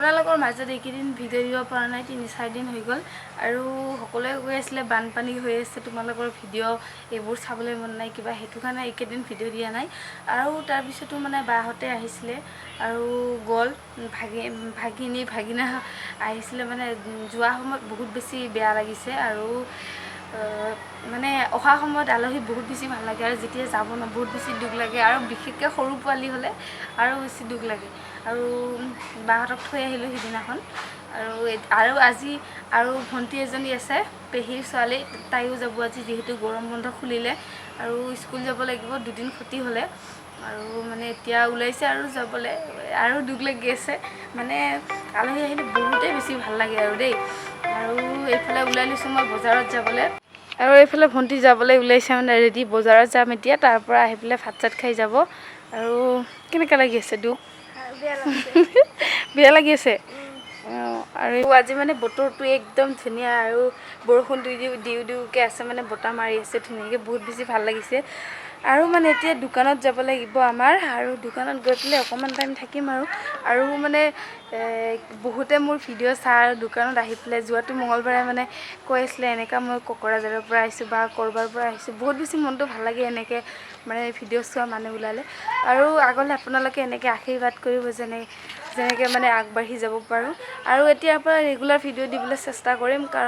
আপোনালোকৰ মাজত এইকেইদিন ভিডিঅ' দিব পৰা নাই ৩-৪ দিন হৈ গ'ল আৰু সকলোৱে কৈ আছিলে বানপানী হৈ আছে তোমালোকৰ ভিডিঅ' এইবোৰ চাবলৈ মন নাই কিবা সেইটো কাৰণে এইকেইদিন ভিডিঅ' দিয়া নাই আৰু তাৰপিছতো মানে বাহঁতে আহিছিলে আৰু গ'ল ভাগিনা আহিছিলে মানে যোৱা সময়ত বহুত বেছি বেয়া লাগিছে আৰু মানে অহা সময়ত আলহী বহুত বেছি ভাল লাগে আৰু যেতিয়া যাব ন বহুত বেছি দুখ লাগে আৰু বিশেষকৈ সৰু পোৱালি হ'লে আৰু বেছি দুখ লাগে আৰু বাহঁতক থৈ আহিলোঁ সিদিনাখন আৰু আজি আৰু ভণ্টি এজনী আছে পেহীৰ ছোৱালী তাইও যাব আজি যিহেতু গৰম বন্ধ খুলিলে আৰু স্কুল যাব লাগিব 2 দিন ক্ষতি হ'লে আৰু মানে এতিয়া ওলাইছে আৰু যাবলৈ আৰু দুখ লাগি আছে মানে আলহী আহিলে বহুতেই বেছি ভাল লাগে আৰু দেই আৰু এইফালে ওলাই লৈছোঁ মই বজাৰত যাবলৈ আৰু এইফালে ভণ্টি যাবলৈ ওলাইছে মানে ৰেডি বজাৰত যাম এতিয়া তাৰ পৰা আহি পেলাই ভাত চাত খাই যাব আৰু কেনেকুৱা লাগি আছে দুখ বেয়া লাগি আছে আৰু আজি মানে বতৰটো একদম ধুনীয়া আৰু বৰষুণ দিওঁকৈ আছে মানে বতাহ মাৰি আছে ধুনীয়াকৈ বহুত বেছি ভাল লাগিছে আৰু মানে এতিয়া দোকানত যাব লাগিব আমাৰ আৰু দোকানত গৈ পেলাই অকণমান টাইম থাকিম আৰু মানে বহুতে মোৰ ভিডিঅ' চাই আৰু দোকানত আহি পেলাই যোৱাটো মঙলবাৰে মানে কৈ আছিলে এনেকুৱা মই কোকৰাঝাৰৰ পৰা আহিছোঁ বা ক'ৰবাৰ পৰা আহিছোঁ বহুত বেছি মনটো ভাল লাগে এনেকৈ মানে ভিডিঅ' চোৱা মানুহ ওলালে আৰু আগলৈ আপোনালোকে এনেকৈ আশীৰ্বাদ কৰিব যেনেকৈ মানে আগবাঢ়ি যাব পাৰোঁ আৰু এতিয়াৰ পৰা ৰেগুলাৰ ভিডিঅ' দিবলৈ চেষ্টা কৰিম কাৰণ